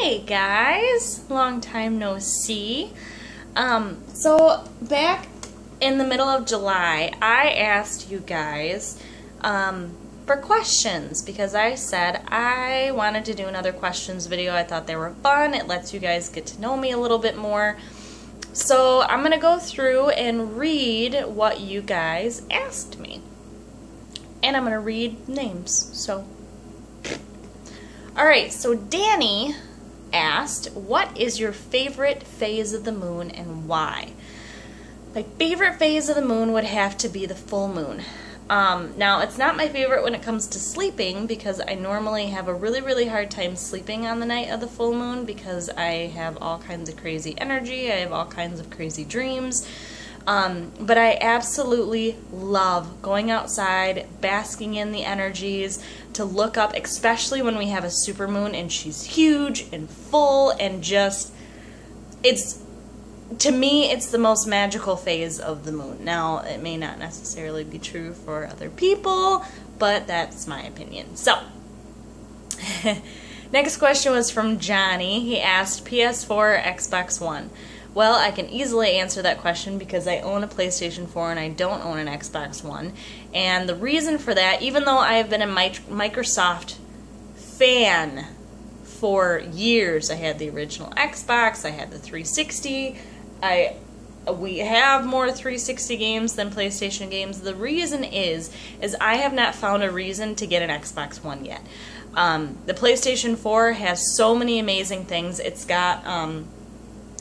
Hey guys, long time no see. So back in the middle of July, I asked you guys for questions because I said I wanted to do another questions video. I thought they were fun. It lets you guys get to know me a little bit more. So I'm going to go through and read what you guys asked me. And I'm going to read names. So, alright, so Danny asked, what is your favorite phase of the moon and why? My favorite phase of the moon would have to be the full moon. Now, it's not my favorite when it comes to sleeping because I normally have a really hard time sleeping on the night of the full moon because I have all kinds of crazy energy, I have all kinds of crazy dreams. But I absolutely love going outside, basking in the energies, to look up, especially when we have a supermoon and she's huge and full and just, to me, it's the most magical phase of the moon. Now, it may not necessarily be true for other people, but that's my opinion. So, next question was from Johnny. He asked, PS4 or Xbox One? Well, I can easily answer that question because I own a PlayStation 4 and I don't own an Xbox One. And the reason for that, even though I have been a Microsoft fan for years, I had the original Xbox, I had the 360, we have more 360 games than PlayStation games. The reason is I have not found a reason to get an Xbox One yet. The PlayStation 4 has so many amazing things. It's got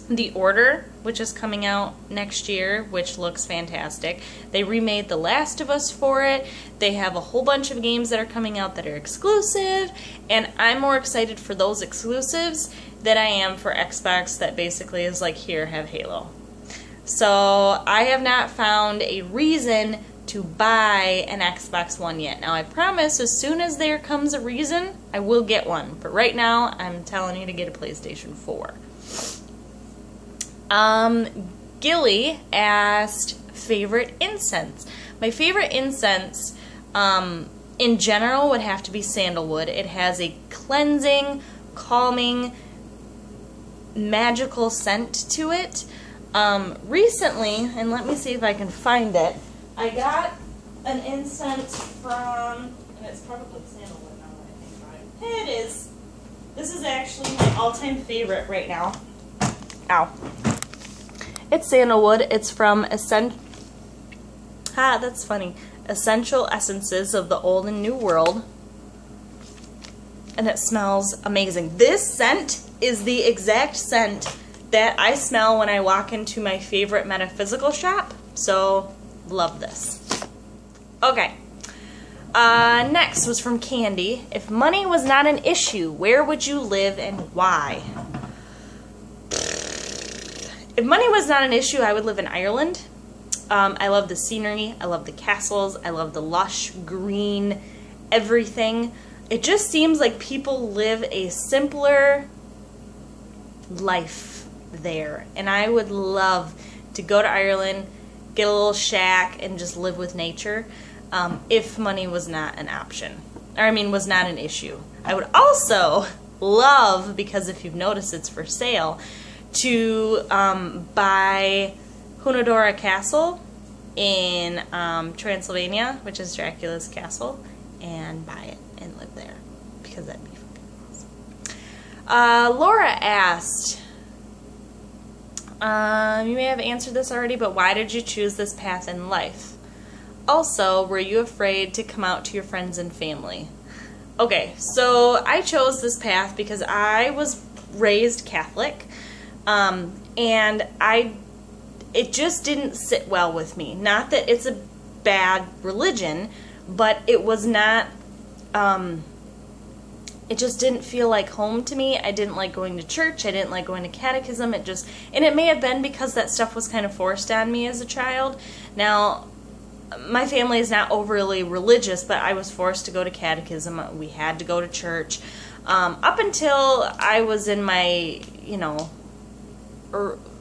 The Order, which is coming out next year, which looks fantastic. They remade The Last of Us for it. They have a whole bunch of games that are coming out that are exclusive, and I'm more excited for those exclusives than I am for Xbox that basically is like, here, have Halo. So I have not found a reason to buy an Xbox One yet. Now I promise as soon as there comes a reason, I will get one. But right now, I'm telling you to get a PlayStation 4. Gilly asked, favorite incense. My favorite incense, in general, would have to be sandalwood. It has a cleansing, calming, magical scent to it. Recently, and let me see if I can find it, I got an incense from, and it's probably sandalwood now that I think about it. Here it is. This is actually my all-time favorite right now. Ow. It's sandalwood. It's from that's funny. Essential Essences of the Old and New World. And it smells amazing. This scent is the exact scent that I smell when I walk into my favorite metaphysical shop. So, love this. Okay. Next was from Candy. If money was not an issue, where would you live and why? If money was not an issue, I would live in Ireland. I love the scenery, I love the castles, I love the lush, green, everything. It just seems like people live a simpler life there. And I would love to go to Ireland, get a little shack, and just live with nature if money was not an option. Or, I mean, was not an issue. I would also love, because if you've noticed it's for sale, to buy Hunadora Castle in Transylvania, which is Dracula's castle, and buy it and live there, because that'd be fucking awesome. Laura asked, you may have answered this already, but why did you choose this path in life? Also, were you afraid to come out to your friends and family? Okay, so I chose this path because I was raised Catholic. And it just didn't sit well with me. Not that it's a bad religion, but it was not, it just didn't feel like home to me. I didn't like going to church, I didn't like going to catechism, and it may have been because that stuff was kind of forced on me as a child. Now, my family is not overly religious, but I was forced to go to catechism, we had to go to church, up until I was in my,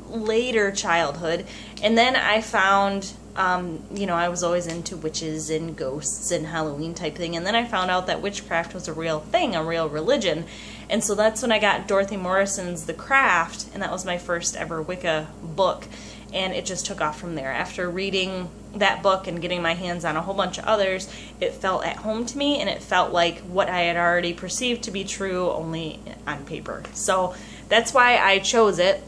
later childhood, and then I found, I was always into witches and ghosts and Halloween type thing, and then I found out that witchcraft was a real thing, a real religion, And so that's when I got Dorothy Morrison's The Craft, and that was my first ever Wicca book. And it just took off from there. After reading that book and getting my hands on a whole bunch of others, it felt at home to me, and it felt like what I had already perceived to be true, only on paper. So that's why I chose it.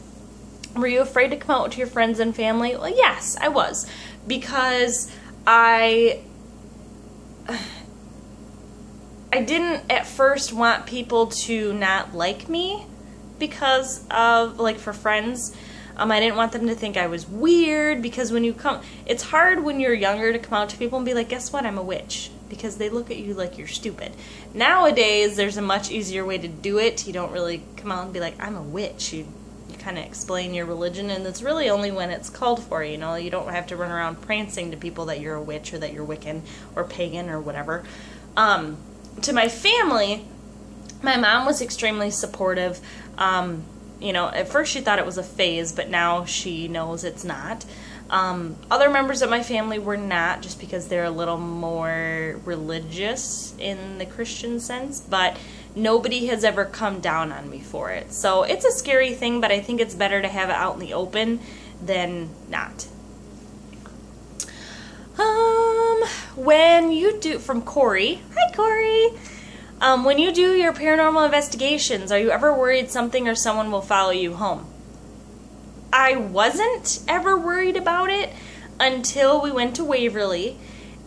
Were you afraid to come out to your friends and family? Well, yes, I was. Because I didn't at first want people to not like me because of, like, for friends. I didn't want them to think I was weird, because when you come, it's hard when you're younger to come out to people and be like, guess what, I'm a witch, because they look at you like you're stupid. Nowadays, there's a much easier way to do it. You don't really come out and be like, I'm a witch. You kind of explain your religion, and it's really only when it's called for, you know. You don't have to run around prancing to people that you're a witch or that you're Wiccan or pagan or whatever. To my family, my mom was extremely supportive. You know, at first she thought it was a phase, but now she knows it's not. Other members of my family were not, just because they're a little more religious in the Christian sense, but nobody has ever come down on me for it. So it's a scary thing, but I think it's better to have it out in the open than not. When you do, from Corey, hi Corey. When you do your paranormal investigations, are you ever worried something or someone will follow you home? I wasn't ever worried about it until we went to Waverly,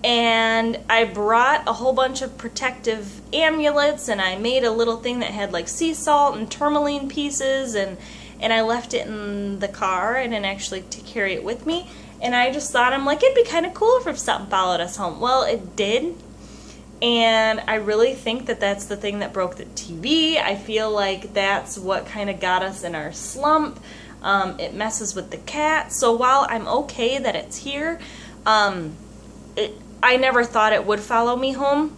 and I brought a whole bunch of protective amulets, and I made a little thing that had like sea salt and tourmaline pieces, and I left it in the car. I didn't actually carry it with me, and I just thought, I'm like, it'd be kind of cool if something followed us home. Well, it did. And I really think that that's the thing that broke the TV. I feel like that's what kind of got us in our slump. It messes with the cat. So while I'm okay that it's here, I never thought it would follow me home.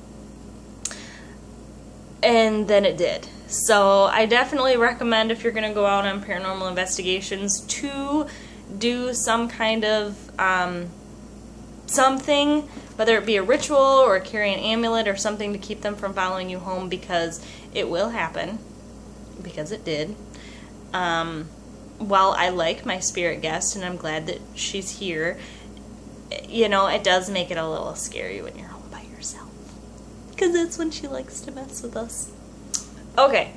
And then it did. So I definitely recommend, if you're going to go out on paranormal investigations, to do some kind of something, whether it be a ritual or carry an amulet or something to keep them from following you home, because it will happen, because it did. While I like my spirit guest and I'm glad that she's here, you know, it does make it a little scary when you're home by yourself, because that's when she likes to mess with us. Okay.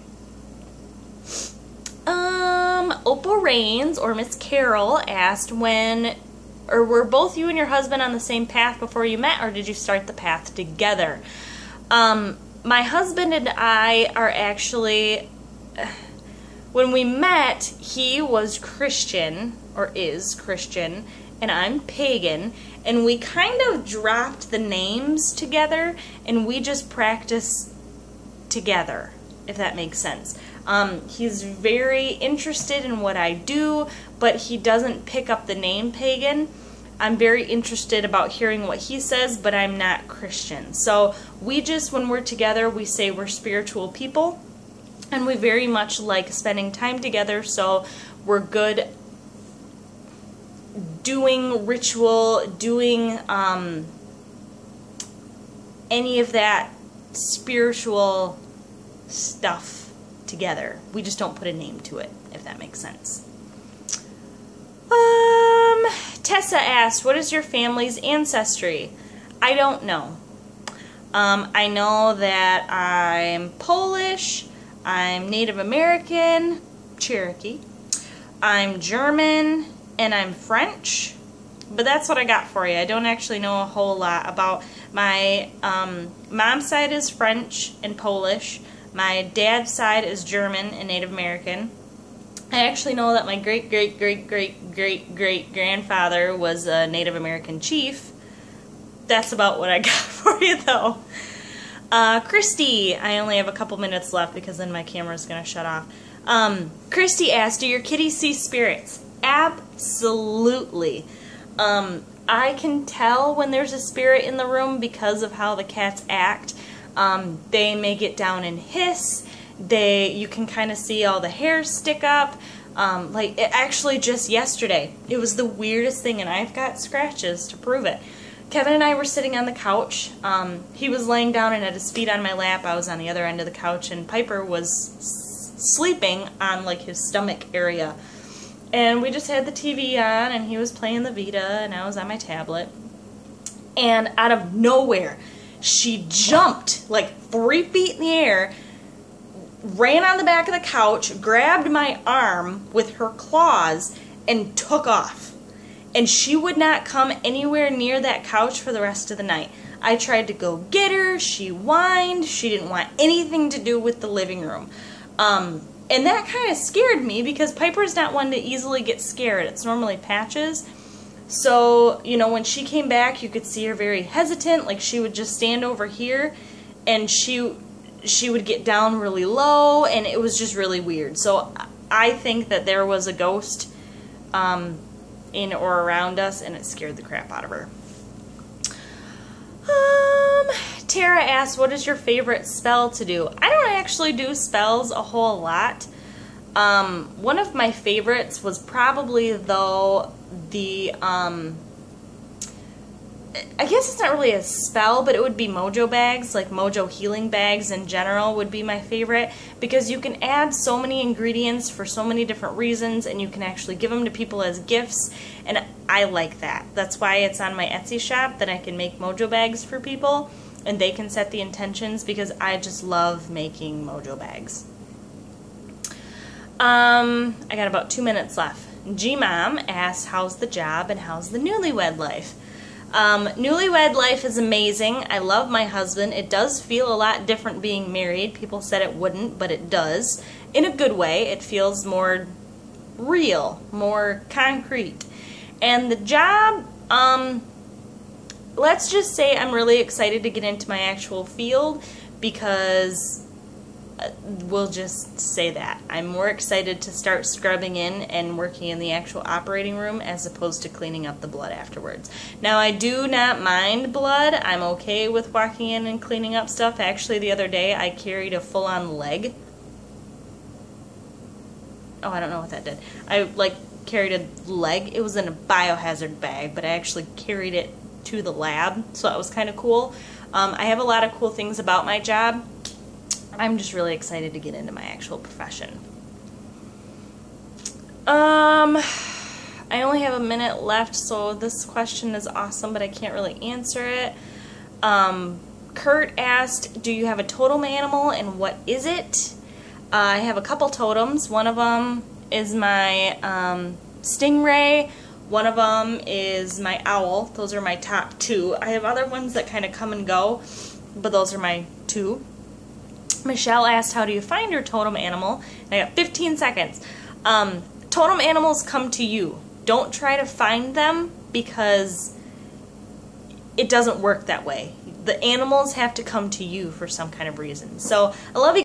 Opal Rains, or Miss Carol, asked, were both you and your husband on the same path before you met, or did you start the path together? My husband and I are actually, when we met, he was Christian, or is Christian, and I'm pagan, and we kind of dropped the names together, and we just practice together, if that makes sense. He's very interested in what I do, but he doesn't pick up the name pagan. I'm very interested about hearing what he says, but I'm not Christian. So we just, when we're together, we say we're spiritual people, and we very much like spending time together, so we're good doing ritual, doing any of that spiritual stuff together. We just don't put a name to it, if that makes sense. Tessa asked, what is your family's ancestry? I don't know. I know that I'm Polish, I'm Native American, Cherokee, I'm German, and I'm French. But that's what I got for you. I don't actually know a whole lot about my mom's side is French and Polish. My dad's side is German and Native American. I actually know that my great-great-great-great-great-grandfather was a Native American chief. That's about what I got for you, though. Christy, I only have a couple minutes left because then my camera's going to shut off. Christy asked, do your kitties see spirits? Absolutely. I can tell when there's a spirit in the room because of how the cats act. They may get down and hiss. You can kind of see all the hairs stick up. Actually just yesterday, it was the weirdest thing, and I've got scratches to prove it. Kevin and I were sitting on the couch. He was laying down and had his feet on my lap. I was on the other end of the couch, and Pyperh was sleeping on like his stomach area. And we just had the TV on, and he was playing the Vita, and I was on my tablet. And out of nowhere, she jumped like 3 feet in the air, ran on the back of the couch, grabbed my arm with her claws, and took off. And she would not come anywhere near that couch for the rest of the night. I tried to go get her, she whined, she didn't want anything to do with the living room. And that kind of scared me because Piper's not one to easily get scared. It's normally Patches. So, you know, when she came back, you could see her very hesitant. Like, she would just stand over here, and she would get down really low, and it was just really weird. So I think that there was a ghost in or around us, and it scared the crap out of her. Tara asked, what is your favorite spell to do? I don't actually do spells a whole lot. One of my favorites was probably, though, the, I guess it's not really a spell, but it would be mojo bags, like mojo healing bags in general would be my favorite, because you can add so many ingredients for so many different reasons, and you can actually give them to people as gifts, and I like that. That's why it's on my Etsy shop, that I can make mojo bags for people, and they can set the intentions, because I just love making mojo bags. I got about 2 minutes left. G-Mom asked, how's the job and how's the newlywed life? Newlywed life is amazing. I love my husband. It does feel a lot different being married. People said it wouldn't, but it does. In a good way. It feels more real, more concrete. And the job, let's just say I'm really excited to get into my actual field, because we'll just say that. I'm more excited to start scrubbing in and working in the actual operating room as opposed to cleaning up the blood afterwards. Now, I do not mind blood. I'm okay with walking in and cleaning up stuff. Actually, the other day I carried a full-on leg. Oh, I don't know what that did. I carried a leg. It was in a biohazard bag, but I actually carried it to the lab, so that was kind of cool. I have a lot of cool things about my job. I'm just really excited to get into my actual profession. I only have a minute left, so this question is awesome, but I can't really answer it. Kurt asked, do you have a totem animal, and what is it? I have a couple totems. One of them is my stingray. One of them is my owl. Those are my top two. I have other ones that kind of come and go, but those are my two. Michelle asked, how do you find your totem animal? And I got 15 seconds. Totem animals come to you. Don't try to find them, because it doesn't work that way. The animals have to come to you for some kind of reason. So I love you.